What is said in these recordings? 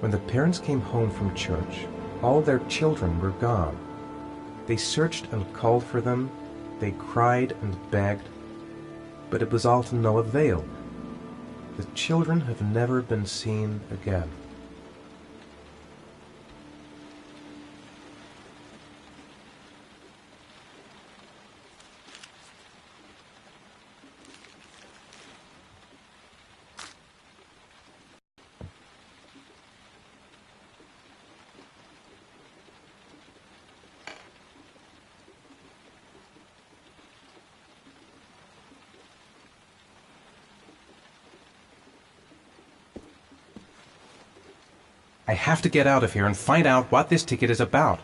When the parents came home from church, all their children were gone. They searched and called for them, they cried and begged, but it was all to no avail. The children have never been seen again. I have to get out of here and find out what this ticket is about.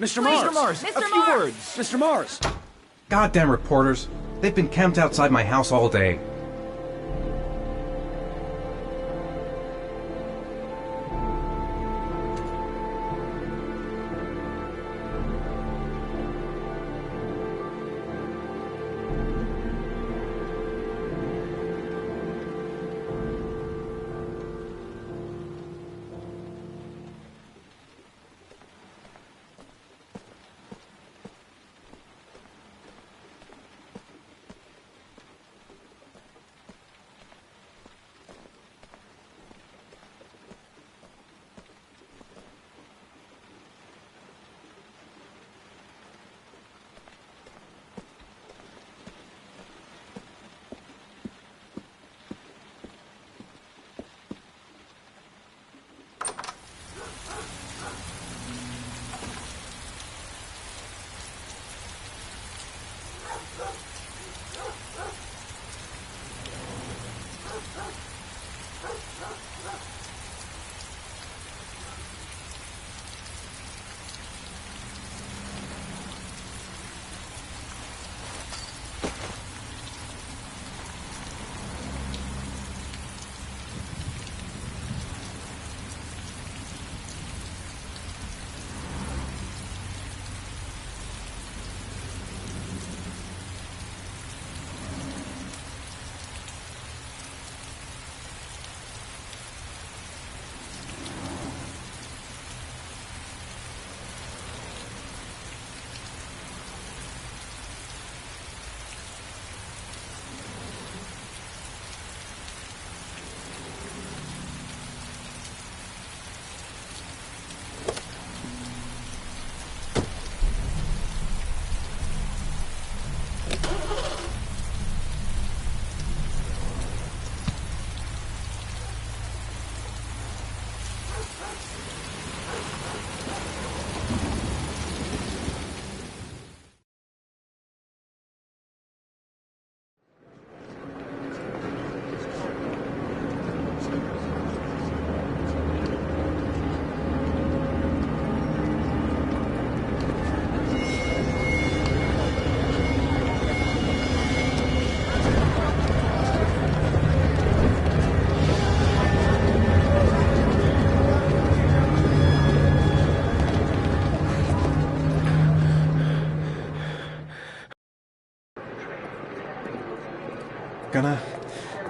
Mr. Mars! A few words! Mr. Mars! Goddamn reporters! They've been camped outside my house all day.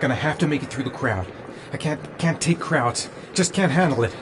Gonna have to make it through the crowd. I can't take crowds. Just can't handle it.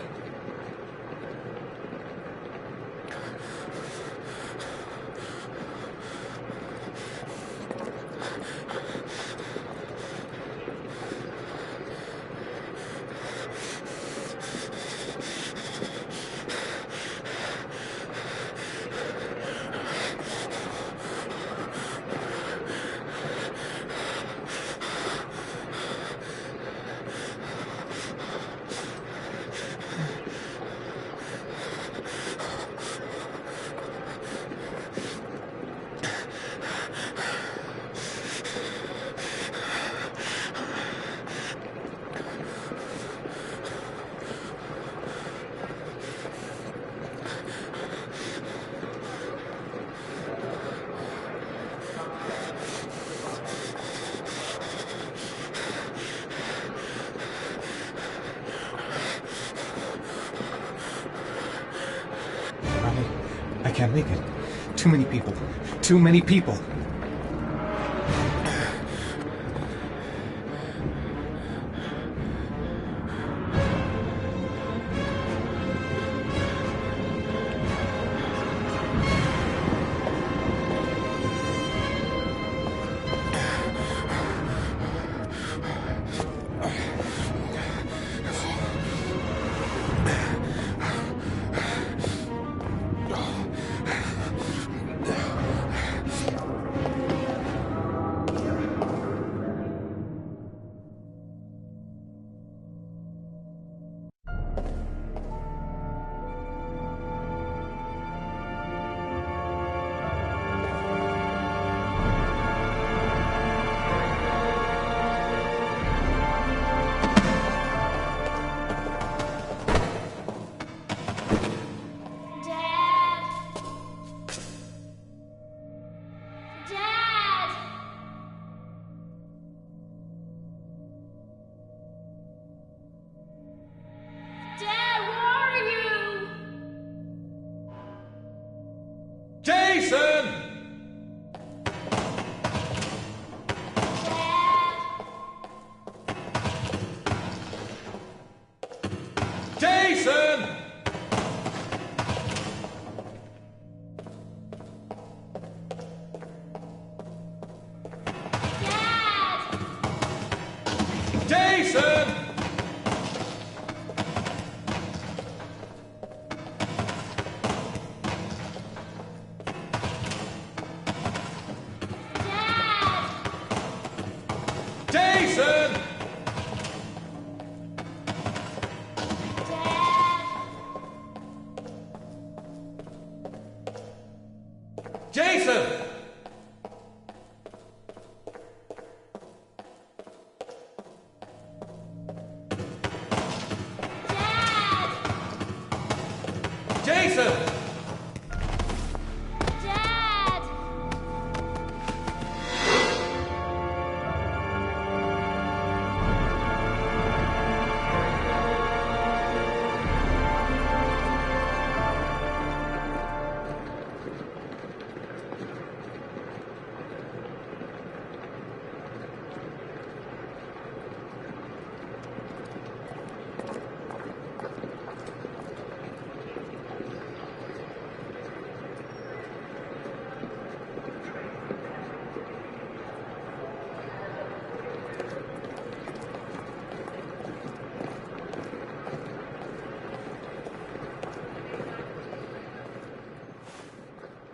I can't make it. Too many people. Too many people.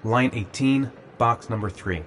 Line 18, box number 3.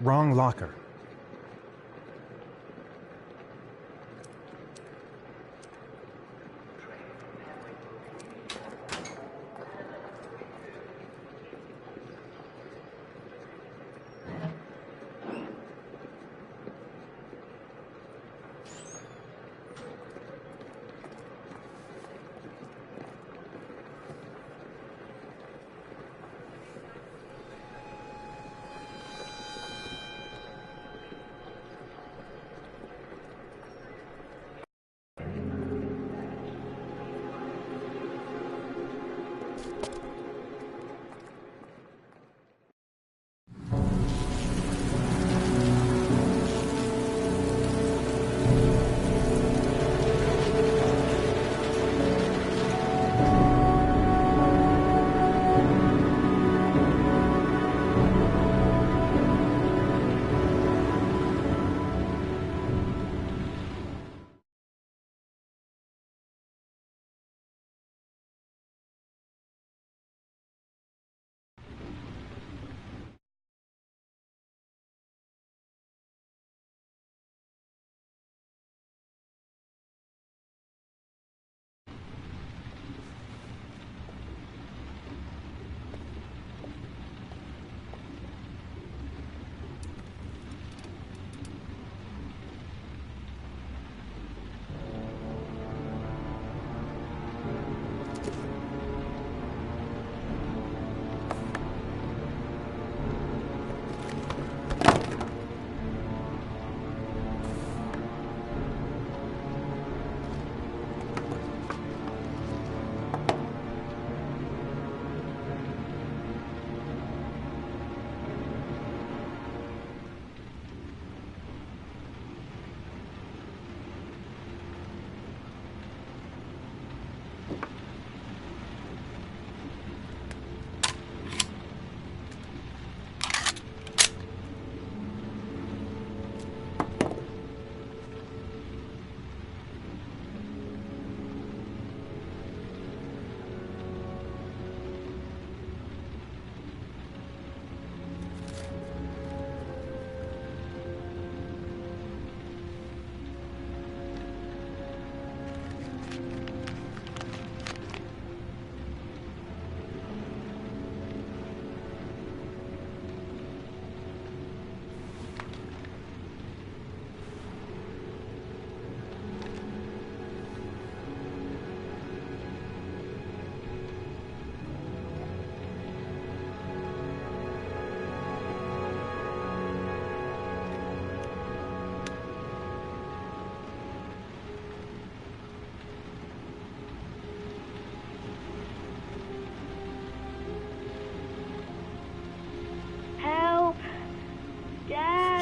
Wrong locker.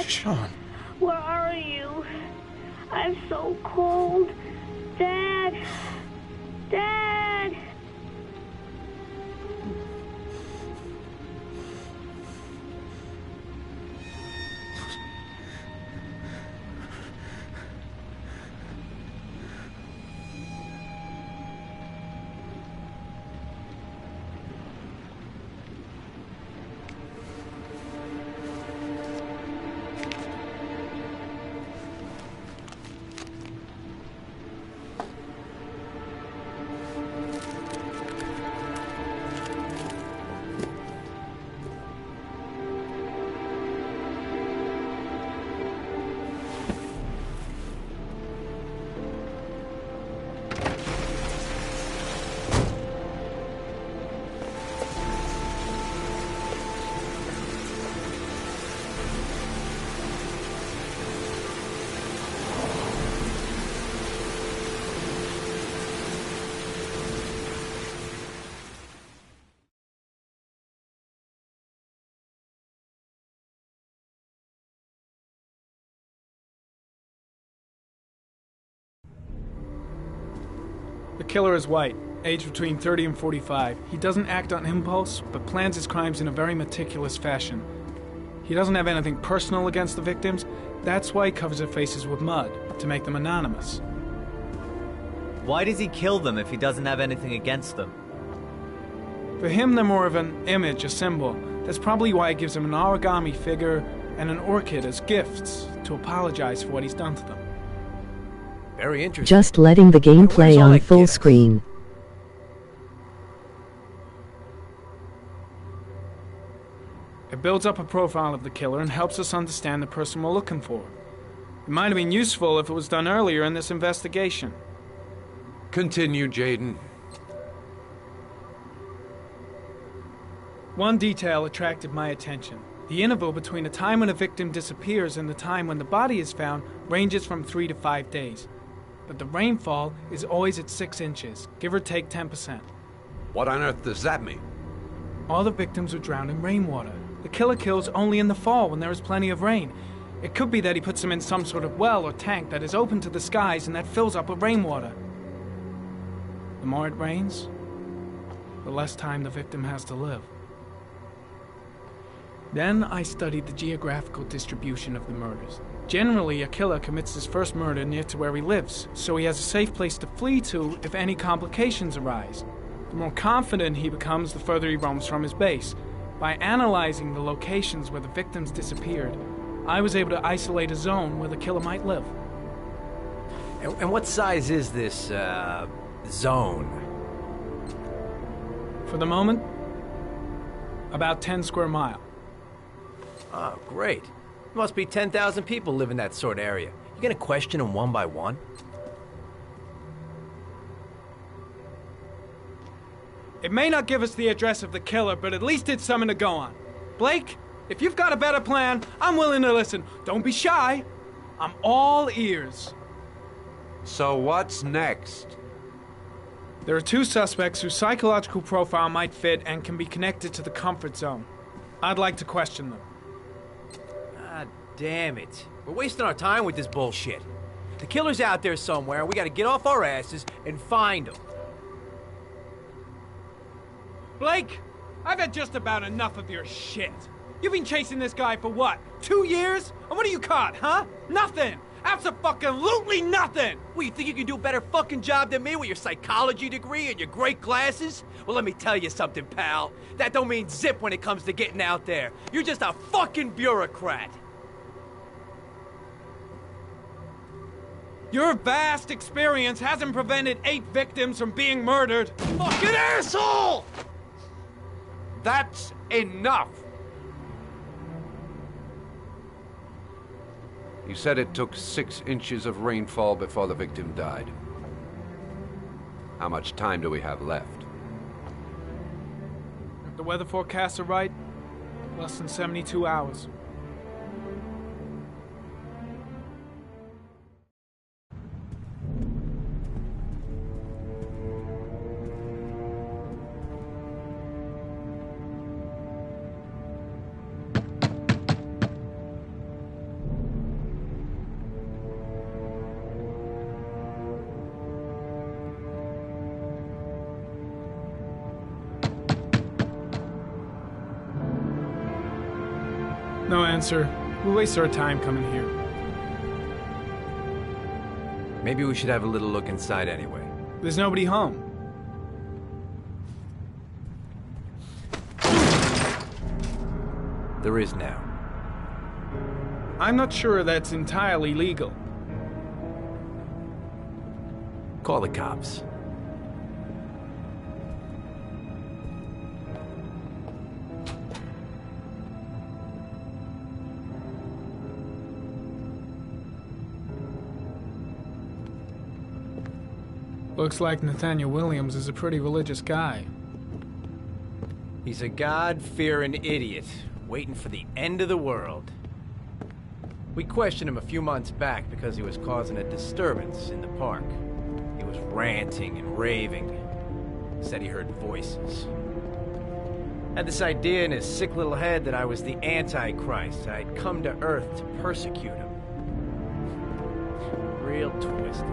Sean. Where are you? I'm so cold. Dad! Dad! The killer is white, aged between 30 and 45. He doesn't act on impulse, but plans his crimes in a very meticulous fashion. He doesn't have anything personal against the victims. That's why he covers their faces with mud, to make them anonymous. Why does he kill them if he doesn't have anything against them? For him, they're more of an image, a symbol. That's probably why he gives them an origami figure and an orchid as gifts to apologize for what he's done to them. Very interesting. Just letting the game play all on that full gift? screen. It builds up a profile of the killer and helps us understand the person we're looking for. It might have been useful if it was done earlier in this investigation. Continue, Jaden. One detail attracted my attention. The interval between the time when a victim disappears and the time when the body is found ranges from 3 to 5 days. But the rainfall is always at 6 inches, give or take 10%. What on earth does that mean? All the victims were drowned in rainwater. The killer kills only in the fall when there is plenty of rain. It could be that he puts them in some sort of well or tank that is open to the skies and that fills up with rainwater. The more it rains, the less time the victim has to live. Then I studied the geographical distribution of the murders. Generally, a killer commits his first murder near to where he lives, so he has a safe place to flee to if any complications arise. The more confident he becomes, the further he roams from his base. By analyzing the locations where the victims disappeared, I was able to isolate a zone where the killer might live. And what size is this, zone? For the moment, about 10 square miles. Oh, great. Must be 10,000 people live in that sort of area. You gonna question them one by one? It may not give us the address of the killer, but at least it's something to go on. Blake, if you've got a better plan, I'm willing to listen. Don't be shy. I'm all ears. So what's next? There are 2 suspects whose psychological profile might fit and can be connected to the comfort zone. I'd like to question them. Ah, damn it. We're wasting our time with this bullshit. The killer's out there somewhere, and we gotta get off our asses and find him. Blake, I've had just about enough of your shit. You've been chasing this guy for what, 2 years? And what are you caught, huh? Nothing! Abso-fucking-lutely nothing! What, you think you can do a better fucking job than me with your psychology degree and your great glasses? Well, let me tell you something, pal. That don't mean zip when it comes to getting out there. You're just a fucking bureaucrat. Your vast experience hasn't prevented 8 victims from being murdered. Fucking asshole! That's enough! You said it took 6 inches of rainfall before the victim died. How much time do we have left? If the weather forecasts are right, less than 72 hours. No answer. We'll waste our time coming here. Maybe we should have a little look inside anyway. There's nobody home. There is now. I'm not sure that's entirely legal. Call the cops. Looks like Nathaniel Williams is a pretty religious guy. He's a God-fearing idiot, waiting for the end of the world. We questioned him a few months back because he was causing a disturbance in the park. He was ranting and raving. Said he heard voices. Had this idea in his sick little head that I was the Antichrist. I'd come to Earth to persecute him. Real twisted.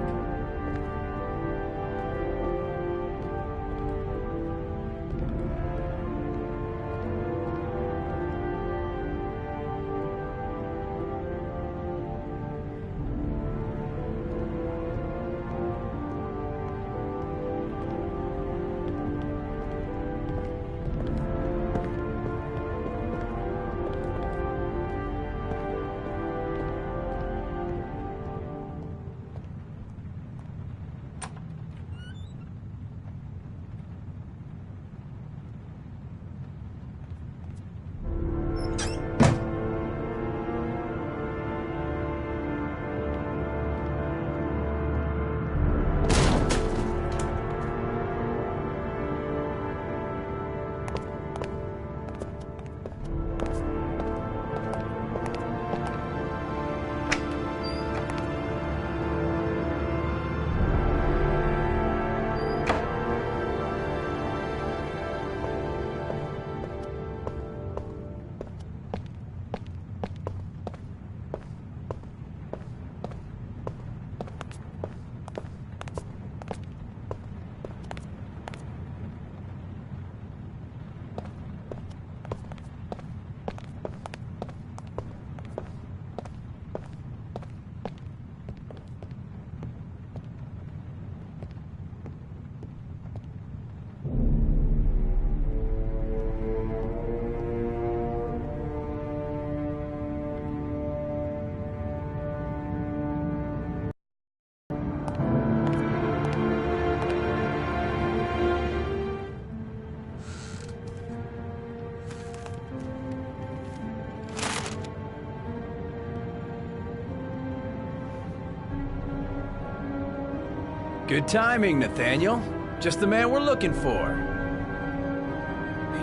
Good timing, Nathaniel. Just the man we're looking for.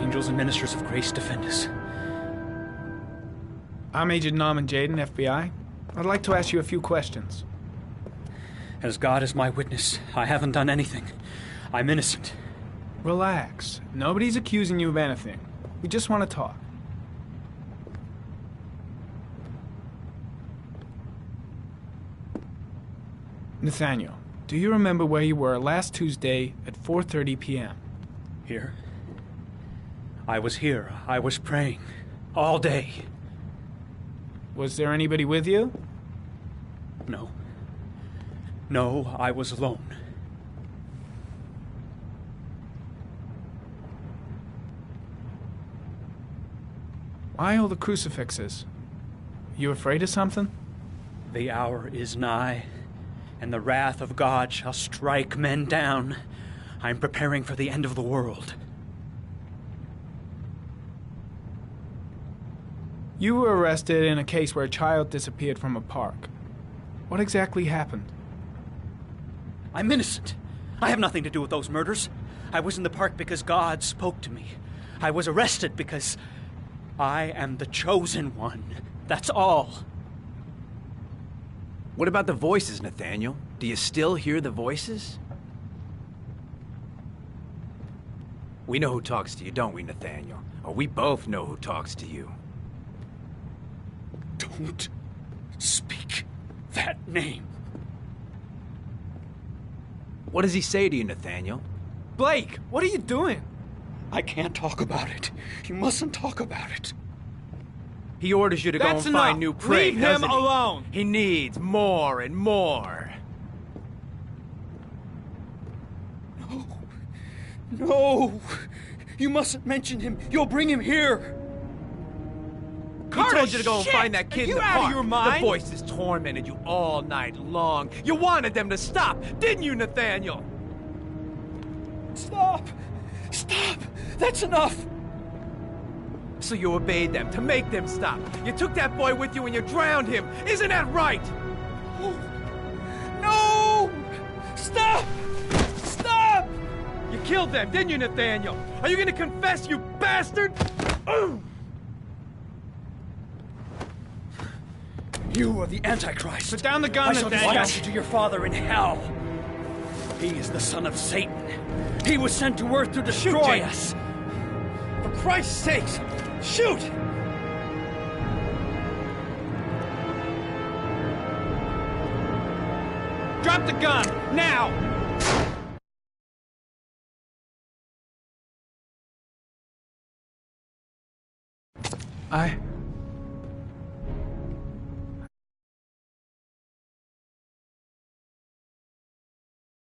Angels and ministers of grace defend us. I'm Agent Norman Jaden, FBI. I'd like to ask you a few questions. As God is my witness, I haven't done anything. I'm innocent. Relax. Nobody's accusing you of anything. We just want to talk. Nathaniel, do you remember where you were last Tuesday at 4:30 p.m.? Here? I was here. I was praying. All day. Was there anybody with you? No. No, I was alone. Why all the crucifixes? You afraid of something? The hour is nigh, and the wrath of God shall strike men down. I'm preparing for the end of the world. You were arrested in a case where a child disappeared from a park. What exactly happened? I'm innocent. I have nothing to do with those murders. I was in the park because God spoke to me. I was arrested because I am the chosen one. That's all. What about the voices, Nathaniel? Do you still hear the voices? We know who talks to you, don't we, Nathaniel? Or we both know who talks to you. Don't speak that name. What does he say to you, Nathaniel? Blake, what are you doing? I can't talk about it. You mustn't talk about it. He orders you to go and That's find enough. new prey, Leave him doesn't he? alone. He needs more and more. No! You mustn't mention him. You'll bring him here. He told you to go and find that kid in you the out of park. your mind? The voices tormented you all night long. You wanted them to stop, didn't you, Nathaniel? Stop! Stop! That's enough! So you obeyed them to make them stop. You took that boy with you and you drowned him. Isn't that right? No! Stop! Stop! You killed them, didn't you, Nathaniel? Are you gonna confess, you bastard? You are the Antichrist. Put down the gun, I shall Nathaniel. dispatch you to your father in hell. He is the son of Satan. He was sent to earth to destroy us. For Christ's sakes, shoot! Drop the gun, now! I